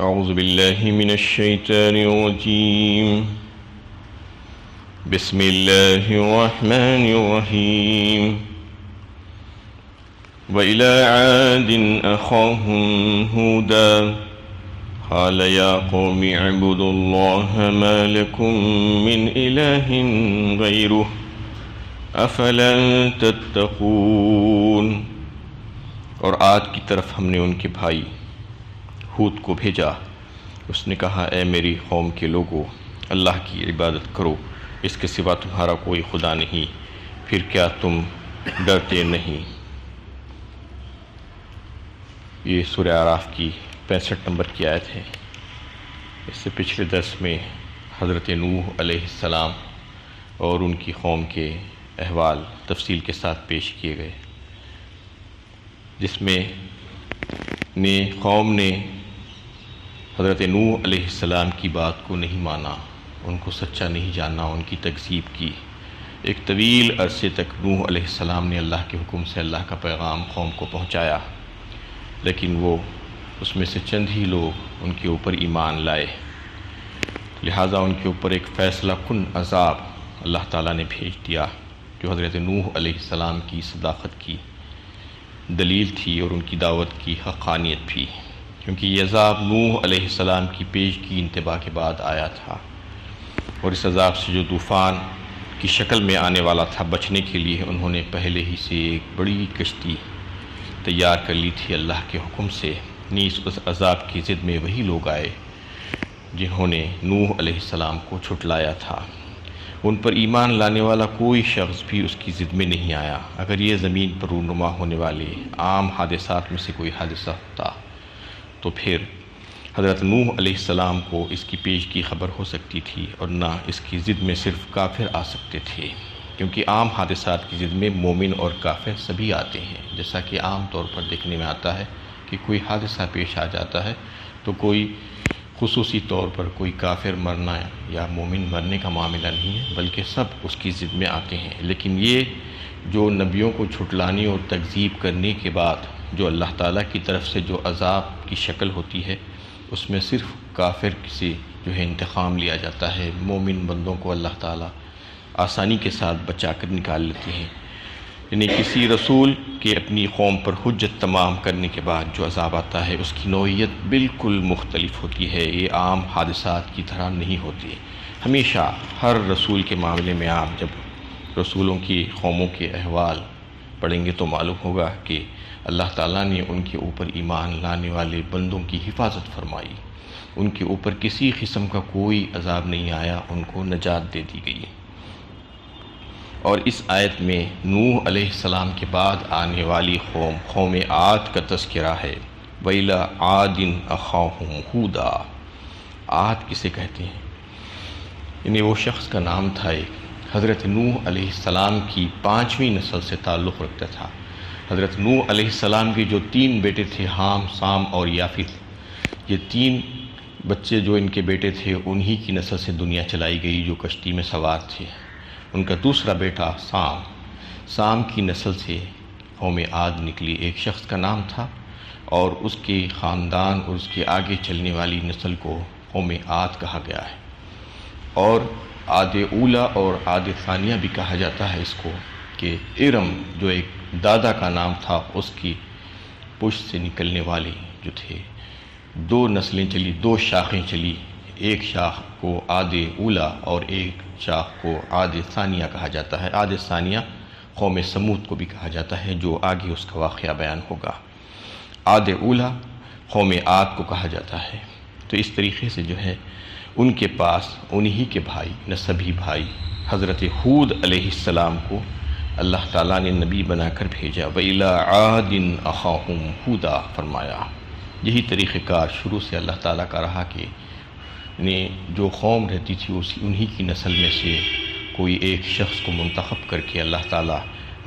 أعوذ بالله من الشيطان الرجيم بسم الله الرحمن الرحيم وإلى عاد أخاهم هودا قال يا قوم اعبدوا الله ما لكم من إله غيره أفلا تتقون۔ اور عاد کی طرف ہم نے ان کے بھائی ہود کو بھیجا، اس نے کہا اے میری قوم کے لوگو، اللہ کی عبادت کرو، اس کے سوا تمہارا کوئی خدا نہیں، پھر کیا تم ڈرتے نہیں؟ یہ سورہ اعراف کی 65 نمبر کی آیت ہے۔ اس سے پچھلے درس میں حضرت نوح علیہ السلام اور ان کی قوم کے احوال تفصیل کے ساتھ پیش کیے گئے، جس میں قوم نے حضرت نوح علیہ السلام کی بات کو نہیں مانا، ان کو سچا نہیں جانا، ان کی تکذیب کی۔ ایک طویل عرصے تک نوح علیہ السلام نے اللہ کے حکم سے اللہ کا پیغام قوم کو پہنچایا، لیکن وہ اس میں سے چند ہی لوگ ان کے اوپر ایمان لائے، لہٰذا ان کے اوپر ایک فیصلہ کن عذاب اللہ تعالیٰ نے بھیج دیا، جو حضرت نوح علیہ السلام کی صداقت کی دلیل تھی اور ان کی دعوت کی حقانیت بھی، کیونکہ یہ عذاب نوح علیہ السلام کی پیشگی انتباہ کے بعد آیا تھا، اور اس عذاب سے جو طوفان کی شکل میں آنے والا تھا، بچنے کے لیے انہوں نے پہلے ہی سے ایک بڑی کشتی تیار کر لی تھی اللہ کے حکم سے۔ نیز اس عذاب کی ضد میں وہی لوگ آئے جنہوں نے نوح علیہ السلام کو جھٹلایا تھا، ان پر ایمان لانے والا کوئی شخص بھی اس کی ضد میں نہیں آیا۔ اگر یہ زمین پر رونما ہونے والے عام حادثات میں سے کوئی حادثہ ہوتا تو پھر حضرت نوح علیہ السلام کو اس کی پیشگی خبر ہو سکتی تھی، اور نہ اس کی ضد میں صرف کافر آ سکتے تھے، کیونکہ عام حادثات کی ضد میں مومن اور کافر سبھی آتے ہیں۔ جیسا کہ عام طور پر دیکھنے میں آتا ہے کہ کوئی حادثہ پیش آ جاتا ہے تو کوئی خصوصی طور پر کوئی کافر مرنا یا مومن مرنے کا معاملہ نہیں ہے، بلکہ سب اس کی ضد میں آتے ہیں۔ لیکن یہ جو نبیوں کو جھٹلانے اور تکذیب کرنے کے بعد جو اللہ تعالیٰ کی طرف سے جو عذاب کی شکل ہوتی ہے، اس میں صرف کافر سے جو ہے انتقام لیا جاتا ہے، مومن بندوں کو اللہ تعالیٰ آسانی کے ساتھ بچا کر نکال لیتے ہیں۔ یعنی کسی رسول کے اپنی قوم پر حجت تمام کرنے کے بعد جو عذاب آتا ہے، اس کی نوعیت بالکل مختلف ہوتی ہے، یہ عام حادثات کی طرح نہیں ہوتی۔ ہمیشہ ہر رسول کے معاملے میں آپ جب رسولوں کی قوموں کے احوال پڑھیں گے تو معلوم ہوگا کہ اللہ تعالیٰ نے ان کے اوپر ایمان لانے والے بندوں کی حفاظت فرمائی، ان کے اوپر کسی قسم کا کوئی عذاب نہیں آیا، ان کو نجات دے دی گئی۔ اور اس آیت میں نوح علیہ السلام کے بعد آنے والی قوم عاد کا تذکرہ ہے۔ وَإِلَىٰ عَادٍ أَخَاهُمْ هُودًا۔ عاد کسے کہتے ہیں؟ یعنی وہ شخص کا نام تھا ایک، حضرت نوح علیہ السلام کی 5ویں نسل سے تعلق رکھتا تھا۔ حضرت نوح علیہ السلام کے جو 3 بیٹے تھے، حام، سام اور یافت، یہ 3 بچے جو ان کے بیٹے تھے، انہی کی نسل سے دنیا چلائی گئی جو کشتی میں سوار تھے۔ ان کا دوسرا بیٹا سام کی نسل سے قوم عاد نکلی، ایک شخص کا نام تھا، اور اس کے خاندان اور اس کے آگے چلنے والی نسل کو قوم عاد کہا گیا ہے۔ اور عاد اولا اور عاد ثانیہ بھی کہا جاتا ہے اس کو، کہ ارم جو ایک دادا کا نام تھا، اس کی پشت سے نکلنے والے جو تھے، 2 نسلیں چلی، 2 شاخیں چلی، ایک شاخ کو عاد اولا اور ایک شاخ کو عاد ثانیہ کہا جاتا ہے۔ عاد ثانیہ قوم سمود کو بھی کہا جاتا ہے، جو آگے اس کا واقعہ بیان ہوگا۔ عاد اولا قوم عاد کو کہا جاتا ہے۔ تو اس طریقے سے جو ہے ان کے پاس انہی کے بھائی، نسبی بھائی حضرت ہود علیہ السلام کو اللہ تعالیٰ نے نبی بنا کر بھیجا۔ وَإِلَىٰ عَادٍ أَخَاهُمْ هُودًا فرمایا۔ یہی طریقہ کار شروع سے اللہ تعالیٰ کا رہا کہ جو قوم رہتی تھی انہی کی نسل میں سے کوئی ایک شخص کو منتخب کر کے اللہ تعالیٰ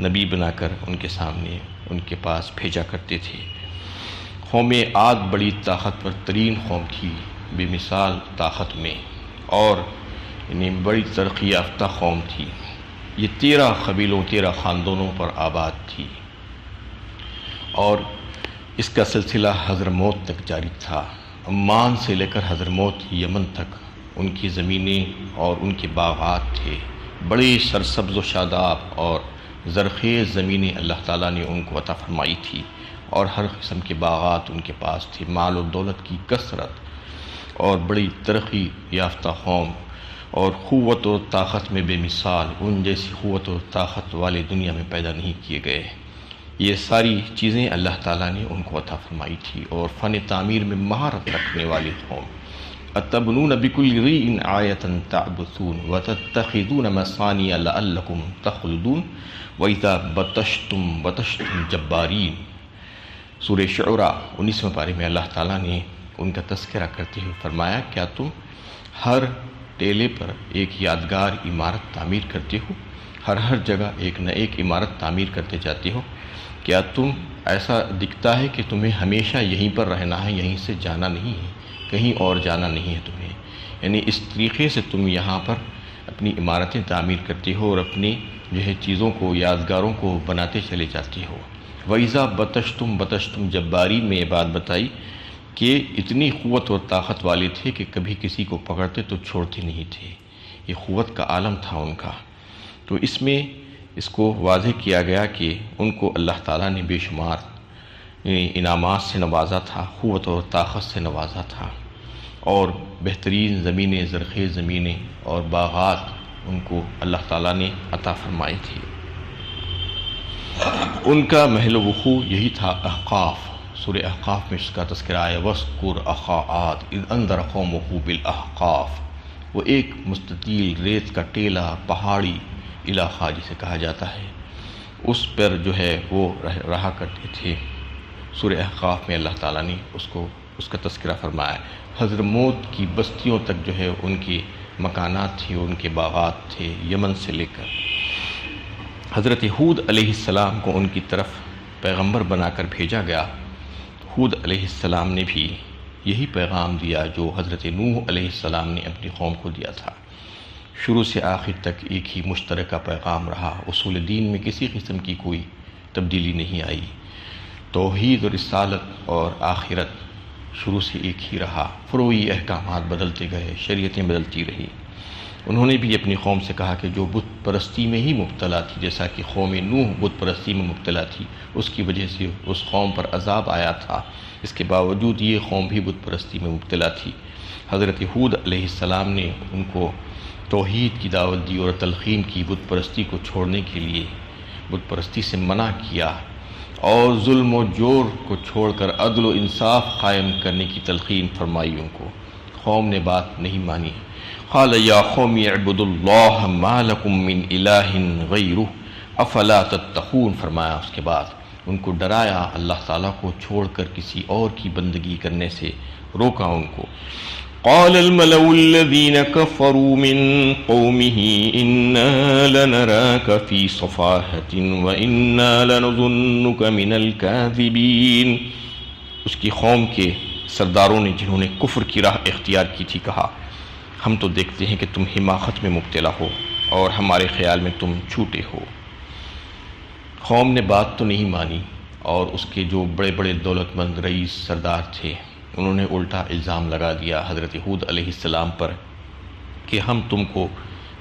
نبی بنا کر ان کے سامنے، ان کے پاس بھیجا کرتے تھے۔ قوم عاد بڑی طاقتور ترین قوم تھی، بے مثال طاقت میں، اور بڑی ترقی یافتہ قوم تھی۔ یہ 13 قبیلوں، 13 خاندانوں پر آباد تھی، اور اس کا سلسلہ حضرموت تک جاری تھا۔ عمان سے لے کر حضرموت یمن تک ان کی زمینیں اور ان کے باغات تھے، بڑی سرسبز و شاداب اور زرخیز زمینیں اللہ تعالیٰ نے ان کو عطا فرمائی تھی، اور ہر قسم کے باغات ان کے پاس تھے، مال و دولت کی کثرت، اور بڑی ترقی یافتہ قوم، اور قوت و طاقت میں بے مثال، ان جیسی قوت و طاقت والے دنیا میں پیدا نہیں کیے گئے۔ یہ ساری چیزیں اللہ تعالیٰ نے ان کو عطا فرمائی تھی، اور فن تعمیر میں مہارت رکھنے والی قوم۔ اتبنون بکل ریء آیۃ تعبثون وتتخذون مصانع لعلکم تخلدون واذا بطشتم بطشتم جبارین۔ سورہ شعراء 19ویں پارے میں اللہ تعالیٰ نے ان کا تذکرہ کرتے ہوئے فرمایا، کیا تم ہر ٹیلے پر ایک یادگار عمارت تعمیر کرتے ہو، ہر جگہ ایک نہ ایک عمارت تعمیر کرتے جاتے ہو؟ کیا تم ایسا دکھتا ہے کہ تمہیں ہمیشہ یہیں پر رہنا ہے، یہیں سے جانا نہیں ہے، کہیں اور جانا نہیں ہے تمہیں؟ یعنی اس طریقے سے تم یہاں پر اپنی عمارتیں تعمیر کرتے ہو اور اپنی چیزوں کو، یادگاروں کو بناتے چلے جاتے ہو۔ وَإِذَا بَطَشْتُمْ بَطَشْتُمْ جبارین میں یہ بات بتائی کہ اتنی قوت اور طاقت والے تھے کہ کبھی کسی کو پکڑتے تو چھوڑتے نہیں تھے، یہ قوت کا عالم تھا ان کا۔ تو اس میں اس کو واضح کیا گیا کہ ان کو اللہ تعالیٰ نے بے شمار انعامات سے نوازا تھا، قوت اور طاقت سے نوازا تھا، اور بہترین زمینیں، زرخیز زمینیں اور باغات ان کو اللہ تعالیٰ نے عطا فرمائی تھی۔ ان کا محل وقوع یہی تھا احقاف۔ سورہ احقاف میں اس کا تذکرہ آیا، وَاذْكُرْ أَخَا عَادٍ إِذْ أَنذَرَ قَوْمَهُ بِالْأَحْقَافِ۔ وہ ایک مستطیل ریت کا ٹیلا، پہاڑی علاقہ جسے کہا جاتا ہے، اس پر وہ رہا کرتے تھے۔ سورہ احقاف میں اللہ تعالیٰ نے اس کا تذکرہ فرمایا۔ حضرموت کی بستیوں تک ان کی مکانات تھے، ان کے باغات تھے، یمن سے لے کر حضرت ہود علیہ السلام کو ان کی طرف پیغمبر بنا کر بھیجا گیا۔ ہود علیہ السلام نے بھی یہی پیغام دیا جو حضرت نوح علیہ السلام نے اپنی قوم کو دیا تھا۔ شروع سے آخر تک ایک ہی مشترکہ پیغام رہا، اصول دین میں کسی قسم کی کوئی تبدیلی نہیں آئی، توحید اور رسالت اور آخرت شروع سے ایک ہی رہا، فروعی احکامات بدلتے گئے، شریعتیں بدلتی رہی۔ انہوں نے بھی اپنی قوم سے کہا کہ جو بت پرستی میں ہی مبتلا تھی، جیسا کہ قوم نوح بت پرستی میں مبتلا تھی، اس کی وجہ سے اس قوم پر عذاب آیا تھا، اس کے باوجود یہ قوم بھی بت پرستی میں مبتلا تھی۔ حضرت ہود علیہ السلام نے ان کو توحید کی دعوت دی اور تلقین کی، بت پرستی کو چھوڑنے کے لیے، بت پرستی سے منع کیا، اور ظلم و جور کو چھوڑ کر عدل و انصاف قائم کرنے کی تلقین فرمائی ان کو۔ قوم نے بات نہیں مانی۔ قال یا قوم اعبدوا اللہ ما لکم من الہ غیرہ افلا تتقون، فرمایا اس کے بعد ان کو ڈرایا اللہ تعالیٰ کو چھوڑ کر کسی اور کی بندگی کرنے سے روکا ان کو۔ قال الملأ الذين كفروا من قومه إنا لنراك في صفاحة وإنا لنظنك من الكاذبين۔ اس کی قوم کے سرداروں نے جنہوں نے کفر کی راہ اختیار کی تھی کہا، ہم تو دیکھتے ہیں کہ تم حماقت میں مبتلا ہو اور ہمارے خیال میں تم جھوٹے ہو۔ قوم نے بات تو نہیں مانی، اور اس کے جو بڑے بڑے دولت مند رئیس سردار تھے انہوں نے الٹا الزام لگا دیا حضرت ہود علیہ السلام پر کہ ہم تم کو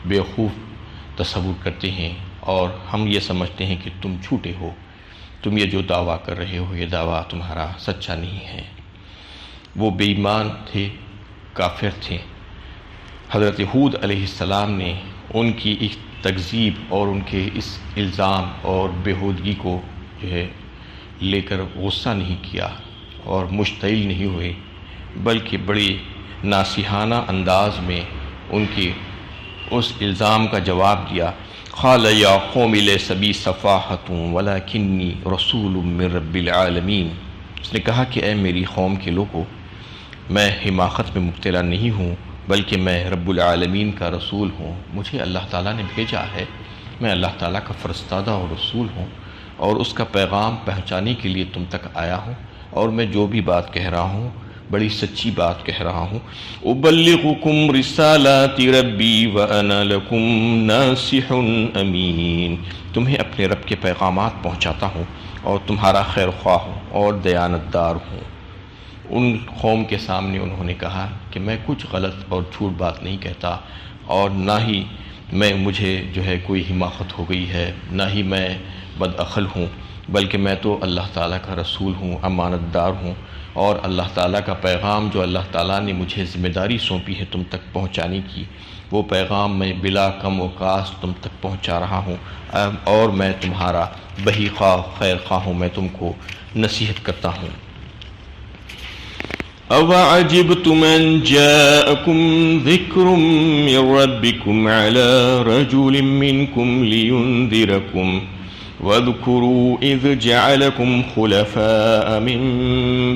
بیوقوف تصور کرتے ہیں اور ہم یہ سمجھتے ہیں کہ تم جھوٹے ہو، تم یہ جو دعویٰ کر رہے ہو یہ دعویٰ تمہارا سچا نہیں ہے۔ وہ بے ایمان تھے، کافر تھے۔ حضرت ہود علیہ السلام نے ان کی ایک تکذیب اور ان کے اس الزام اور بیہودگی کو لے کر غصہ نہیں کیا اور مشتعل نہیں ہوئے، بلکہ بڑی ناصحانہ انداز میں ان کے اس الزام کا جواب دیا۔ قال یا قوم لیس بی صفاحۃ ولکنی رسول من رب العالمین۔ اس نے کہا کہ اے میری قوم کے لوگوں، میں حماقت میں مبتلا نہیں ہوں، بلکہ میں رب العالمین کا رسول ہوں، مجھے اللہ تعالیٰ نے بھیجا ہے، میں اللہ تعالیٰ کا فرستادہ اور رسول ہوں، اور اس کا پیغام پہنچانے کے لیے تم تک آیا ہوں، اور میں جو بھی بات کہہ رہا ہوں بڑی سچی بات کہہ رہا ہوں۔ ابلغکم رسالات ربی وانا لکم ناصح امین۔ تمہیں اپنے رب کے پیغامات پہنچاتا ہوں اور تمہارا خیر خواہ ہوں اور دیانت دار ہوں۔ ان قوم کے سامنے انہوں نے کہا کہ میں کچھ غلط اور جھوٹ بات نہیں کہتا، اور نہ ہی مجھے جو ہے کوئی حماقت ہو گئی ہے، نہ ہی میں بدعقل ہوں، بلکہ میں تو اللہ تعالیٰ کا رسول ہوں، امانت دار ہوں، اور اللہ تعالیٰ کا پیغام جو اللہ تعالیٰ نے مجھے ذمہ داری سونپی ہے تم تک پہنچانے کی، وہ پیغام میں بلا کم و کاست تم تک پہنچا رہا ہوں، اور میں تمہارا بہی خواہ خیر خواہ ہوں، میں تم کو نصیحت کرتا ہوں۔ أَوَعَجِبْتُمْ أَنْ جَاءَكُمْ ذِكْرٌ مِّن رَّبِّكُمْ عَلَىٰ رَجُلٍ مِّنكُمْ لِيُنذِرَكُمْ وَاذْكُرُوا إِذْ جَعَلَكُمْ خُلَفَاءَ مِن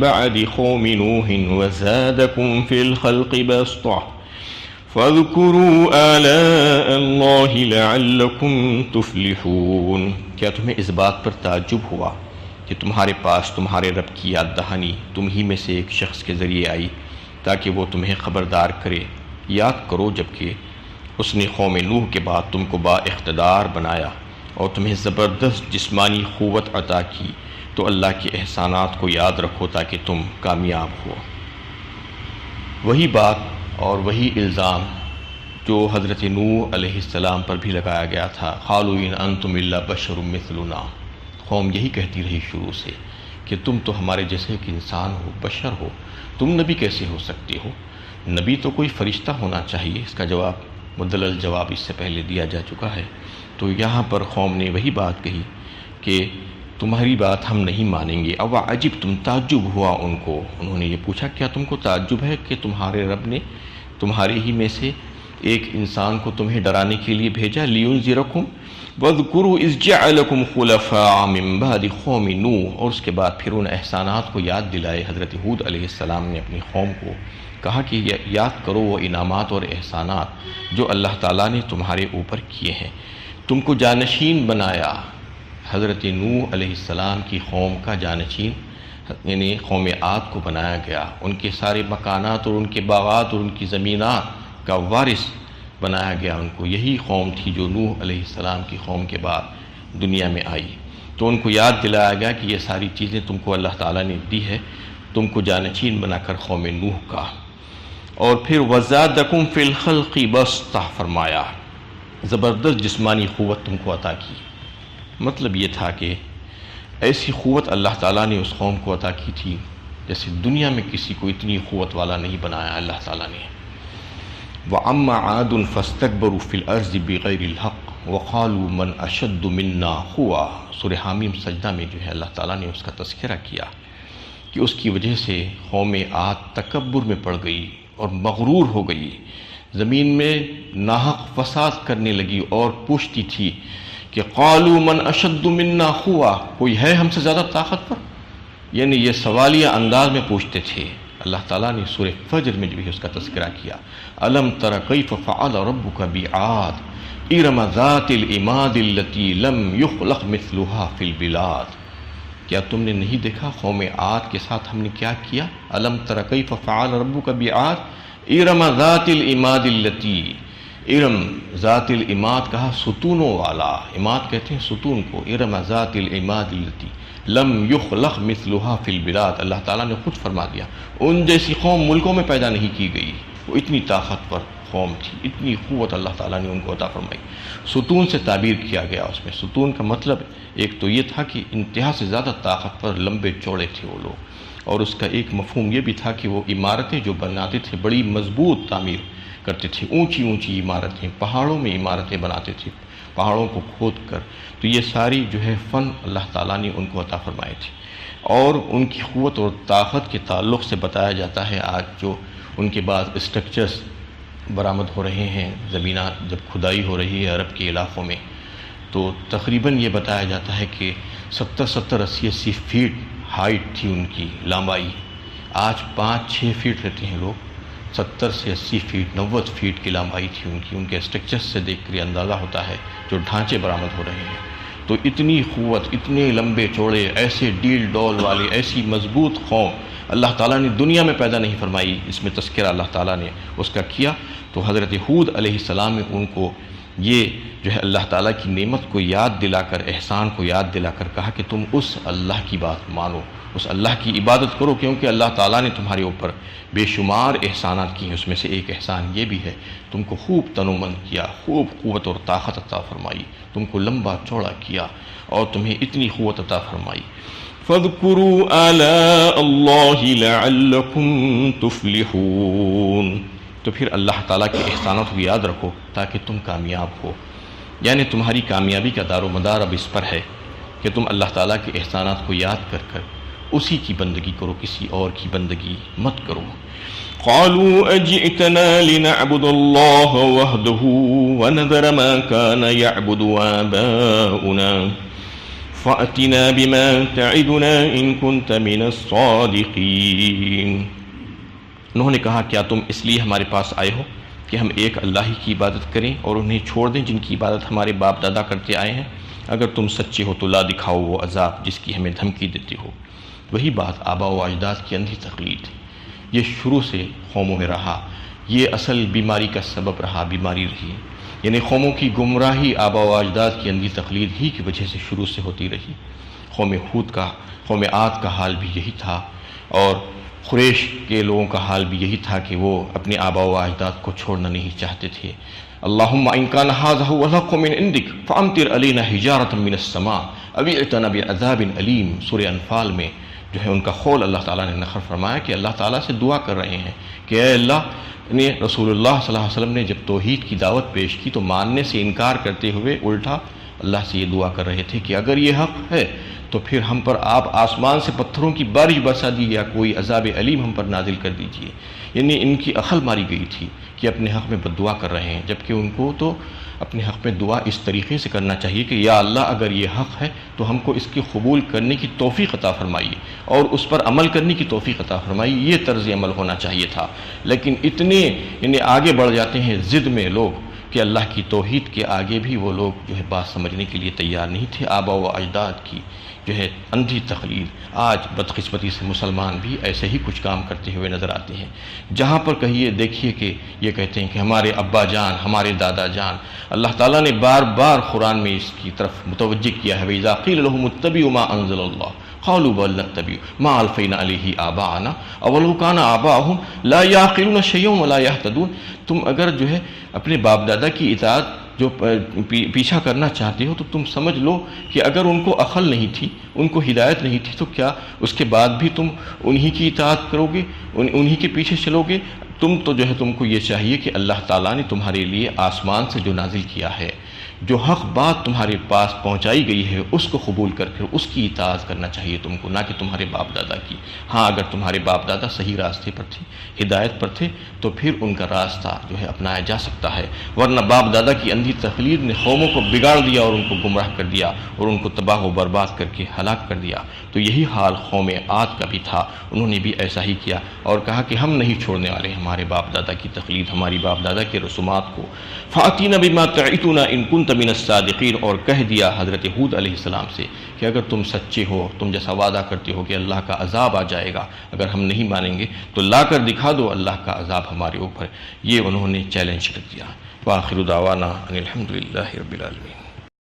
بَعْدِ قَوْمِ نُوحٍ وَزَادَكُمْ فِي الْخَلْقِ بَسْطَةً فَاذْكُرُوا آلَاءَ اللَّهِ لَعَلَّكُمْ تُفْلِحُونَ۔ کیا تمہیں اس بات پر تعجب ہوا کہ تمہارے پاس تمہارے رب کی یاد دہانی تم ہی میں سے ایک شخص کے ذریعے آئی تاکہ وہ تمہیں خبردار کرے؟ یاد کرو جبکہ اس نے قوم نوح کے بعد تم کو با اقتدار بنایا اور تمہیں زبردست جسمانی قوت عطا کی، تو اللہ کے احسانات کو یاد رکھو تاکہ تم کامیاب ہو۔ وہی بات اور وہی الزام جو حضرت نوح علیہ السلام پر بھی لگایا گیا تھا، قالوا ان انتم الا بشر مثلنا۔ قوم یہی کہتی رہی شروع سے کہ تم تو ہمارے جیسے ایک انسان ہو، بشر ہو، تم نبی کیسے ہو سکتے ہو؟ نبی تو کوئی فرشتہ ہونا چاہیے۔ اس کا جواب مدلل جواب اس سے پہلے دیا جا چکا ہے۔ تو یہاں پر قوم نے وہی بات کہی کہ تمہاری بات ہم نہیں مانیں گے۔ اب عجب، تم تعجب ہوا ان کو، انہوں نے یہ پوچھا کیا تم کو تعجب ہے کہ تمہارے رب نے تمہارے ہی میں سے ایک انسان کو تمہیں ڈرانے کے لیے بھیجا؟ لِيُنذِرَكُمْ وَاذْكُرُوا إِذْ جَعَلَكُمْ خُلَفَاءَ مِن بَعْدِ قَوْمِ نُوحٍ۔ اور اس کے بعد پھر ان احسانات کو یاد دلائے۔ حضرت ہود علیہ السلام نے اپنی قوم کو کہا کہ یاد کرو وہ انعامات اور احسانات جو اللہ تعالیٰ نے تمہارے اوپر کیے ہیں، تم کو جانشین بنایا۔ حضرت نوح علیہ السلام کی قوم کا جانشین یعنی قوم عاد کو بنایا گیا، ان کے سارے مکانات اور ان کے باغات اور ان کی زمینات کا وارث بنایا گیا ان کو۔ یہی قوم تھی جو نوح علیہ السلام کی قوم کے بعد دنیا میں آئی، تو ان کو یاد دلایا گیا کہ یہ ساری چیزیں تم کو اللہ تعالیٰ نے دی ہے، تم کو جانشین بنا کر قوم نوح کا۔ اور پھر وَزَادَكُمْ فِي الْخَلْقِ بَسْطَةً فرمایا، زبردست جسمانی قوت تم کو عطا کی۔ مطلب یہ تھا کہ ایسی قوت اللہ تعالیٰ نے اس قوم کو عطا کی تھی جیسے دنیا میں کسی کو اتنی قوت والا نہیں بنایا اللہ تعالیٰ نے۔ وَأَمَّا عَادٌ فَاسْتَكْبَرُوا فِي الْأَرْضِ بِغَيْرِ الْحَقِّ وَقَالُوا مَنْ أَشَدُّ مِنَّا قُوَّةً۔ سورہ حامیم سجدہ میں جو ہے اللہ تعالیٰ نے اس کا تذکرہ کیا کہ اس کی وجہ سے قوم عاد تکبر میں پڑ گئی اور مغرور ہو گئی، زمین میں ناحق فساد کرنے لگی اور پوچھتی تھی کہ قالوا من اشد منا قوة، کوئی ہے ہم سے زیادہ طاقتور؟ یعنی یہ سوالیہ انداز میں پوچھتے تھے۔ اللہ تعالیٰ نے سورہ فجر میں جو ہے اس کا تذکرہ کیا، الم تر کیف فعل ربک بعاد ارم ذات العماد التي لم يخلق مثلها في البلاد۔ کیا تم نے نہیں دیکھا قوم عاد کے ساتھ ہم نے کیا کیا؟ الم تر کیف فعل ربک بعاد ارم ذات العماد التي، ارم ذات العماد کہا ستونوں والا، عماد کہتے ہیں ستون کو، ارم ذات العماد التي لم یخلق مثلها فی البلاد۔ اللہ تعالیٰ نے خود فرما دیا ان جیسی قوم ملکوں میں پیدا نہیں کی گئی، وہ اتنی طاقتور قوم تھی، اتنی قوت اللہ تعالیٰ نے ان کو عطا فرمائی۔ ستون سے تعبیر کیا گیا اس میں، ستون کا مطلب ایک تو یہ تھا کہ انتہا سے زیادہ طاقتور، لمبے چوڑے تھے وہ لوگ، اور اس کا ایک مفہوم یہ بھی تھا کہ وہ عمارتیں جو بناتے تھے بڑی مضبوط تعمیر کرتے تھے، اونچی اونچی عمارتیں، پہاڑوں میں عمارتیں بناتے تھے، پہاڑوں کو کھود کر۔ تو یہ ساری جو ہے فن اللہ تعالیٰ نے ان کو عطا فرمائے تھے، اور ان کی قوت اور طاقت کے تعلق سے بتایا جاتا ہے آج جو ان کے بعد اسٹرکچرز برآمد ہو رہے ہیں، زمینات جب کھدائی ہو رہی ہے عرب کے علاقوں میں، تو تقریباً یہ بتایا جاتا ہے کہ 70-80 فیٹ ہائٹ تھی ان کی لمبائی۔ آج 5-6 فیٹ رہتے ہیں لوگ، 70 سے 80 فیٹ 90 فیٹ کی لمبائی تھی ان کے اسٹرکچر سے دیکھ کر اندازہ ہوتا ہے جو ڈھانچے برآمد ہو رہے ہیں۔ تو اتنی قوت، اتنے لمبے چوڑے، ایسے ڈیل ڈول والے، ایسی مضبوط قوم اللہ تعالیٰ نے دنیا میں پیدا نہیں فرمائی۔ اس میں تذکرہ اللہ تعالیٰ نے اس کا کیا۔ تو حضرت ہود علیہ السلام نے ان کو یہ جو ہے اللہ تعالیٰ کی نعمت کو یاد دلا کر، احسان کو یاد دلا کر کہا کہ تم اس اللہ کی بات مانو، اس اللہ کی عبادت کرو، کیونکہ اللہ تعالیٰ نے تمہارے اوپر بے شمار احسانات کیے ہیں۔ اس میں سے ایک احسان یہ بھی ہے تم کو خوب تنومند کیا، خوب قوت اور طاقت عطا فرمائی، تم کو لمبا چوڑا کیا اور تمہیں اتنی قوت عطا فرمائی۔ فاذکروا آلاء اللہ لعلکم تفلحون، تو پھر اللہ تعالیٰ کے احسانات کو یاد رکھو تاکہ تم کامیاب ہو، یعنی تمہاری کامیابی کا دار و مدار اب اس پر ہے کہ تم اللہ تعالیٰ کے احسانات کو یاد کر کر اسی کی بندگی کرو، کسی اور کی بندگی مت کرو۔ قالوا اجئتنا لنعبد اللہ وحدہ ونذر ما كان يعبد آباؤنا فأتنا بما تعدنا ان كنت من الصادقین۔ انہوں نے کہا کیا تم اس لیے ہمارے پاس آئے ہو کہ ہم ایک اللہ ہی کی عبادت کریں اور انہیں چھوڑ دیں جن کی عبادت ہمارے باپ دادا کرتے آئے ہیں؟ اگر تم سچے ہو تو لا دکھاؤ وہ عذاب جس کی ہمیں دھمکی دیتے ہو۔ وہی بات آبا و اجداد کی اندھی تقلید، یہ شروع سے قوموں میں رہا، یہ اصل بیماری کا سبب رہا، بیماری رہی، یعنی قوموں کی گمراہی آبا و اجداد کی اندھی تقلید ہی کی وجہ سے شروع سے ہوتی رہی۔ قوم عاد کا حال بھی یہی تھا، اور قریش کے لوگوں کا حال بھی یہی تھا کہ وہ اپنے آبا و اجداد کو چھوڑنا نہیں چاہتے تھے۔ اللہم ان کان ھذا ھو الحق من عندک فامطر علینا حجارۃ من السماء او ائتنا بعذاب علیم۔ سورہ انفال میں جو ہے ان کا قول اللہ تعالیٰ نے نقل فرمایا کہ اللہ تعالیٰ سے دعا کر رہے ہیں کہ اے اللہ نے رسول اللہ صلی اللہ علیہ وسلم نے جب توحید کی دعوت پیش کی تو ماننے سے انکار کرتے ہوئے الٹا اللہ سے یہ دعا کر رہے تھے کہ اگر یہ حق ہے تو پھر ہم پر آپ آسمان سے پتھروں کی بارش برسا دی یا کوئی عذاب علیم ہم پر نازل کر دیجئے۔ یعنی ان کی عقل ماری گئی تھی کہ اپنے حق میں بد دعا کر رہے ہیں، جبکہ ان کو تو اپنے حق میں دعا اس طریقے سے کرنا چاہیے کہ یا اللہ اگر یہ حق ہے تو ہم کو اس کی قبول کرنے کی توفیق عطا فرمائیے اور اس پر عمل کرنے کی توفیق عطا فرمائیے، یہ طرز عمل ہونا چاہیے تھا۔ لیکن اتنے آگے بڑھ جاتے ہیں ضد میں لوگ کہ اللہ کی توحید کے آگے بھی وہ لوگ جو ہے بات سمجھنے کے لیے تیار نہیں تھے۔ آبا و اجداد کی جو ہے اندھی تقلید، آج بدقسمتی سے مسلمان بھی ایسے ہی کچھ کام کرتے ہوئے نظر آتے ہیں۔ جہاں پر کہیے دیکھیے کہ یہ کہتے ہیں کہ ہمارے ابا جان، ہمارے دادا جان، اللہ تعالیٰ نے بار بار قرآن میں اس کی طرف متوجہ کیا ہے، وَإِذَا قِيلَ لَهُمُ اتَّبِعُوا مَا أَنزَلَ اللَّهُ قَالُوا بَلْ نَتَّبِعُ مَا أَلْفَيْنَا عَلَيْهِ آبَاءَنَا أَوَلَوْ كَانَ آبَاؤُهُمْ لَا يَعْقِلُونَ شَيْئًا وَلَا يَهْتَدُونَ۔ تم اگر جو ہے اپنے باپ دادا کی اطاعت جو پیچھا کرنا چاہتے ہو تو تم سمجھ لو کہ اگر ان کو عقل نہیں تھی، ان کو ہدایت نہیں تھی، تو کیا اس کے بعد بھی تم انہی کی اطاعت کرو گے، انہی کے پیچھے چلو گے؟ تم تو جو ہے تم کو یہ چاہیے کہ اللہ تعالیٰ نے تمہارے لیے آسمان سے جو نازل کیا ہے، جو حق بات تمہارے پاس پہنچائی گئی ہے، اس کو قبول کر کے اس کی اطاعت کرنا چاہیے تم کو، نہ کہ تمہارے باپ دادا کی۔ ہاں اگر تمہارے باپ دادا صحیح راستے پر تھے، ہدایت پر تھے، تو پھر ان کا راستہ جو ہے اپنایا جا سکتا ہے، ورنہ باپ دادا کی اندھی تقلید نے قوموں کو بگاڑ دیا اور ان کو گمراہ کر دیا اور ان کو تباہ و برباد کر کے ہلاک کر دیا۔ تو یہی حال قوم عاد کا بھی تھا، انہوں نے بھی ایسا ہی کیا اور کہا کہ ہم نہیں چھوڑنے والے ہمارے باپ دادا کی تقلید، ہماری باپ دادا کے رسومات کو۔ فَأْتِنَا بِمَا تَعِدُنَا إِن كُنتَ مِنَ الصَّادِقِينَ، اور کہہ دیا حضرت ہود علیہ السلام سے کہ اگر تم سچے ہو، تم جیسا وعدہ کرتے ہو کہ اللہ کا عذاب آ جائے گا اگر ہم نہیں مانیں گے، تو لا کر دکھا دو اللہ کا عذاب ہمارے اوپر۔ یہ انہوں نے چیلنج کر دیا۔ وآخر دعوانا ان الحمد للہ رب العالمین۔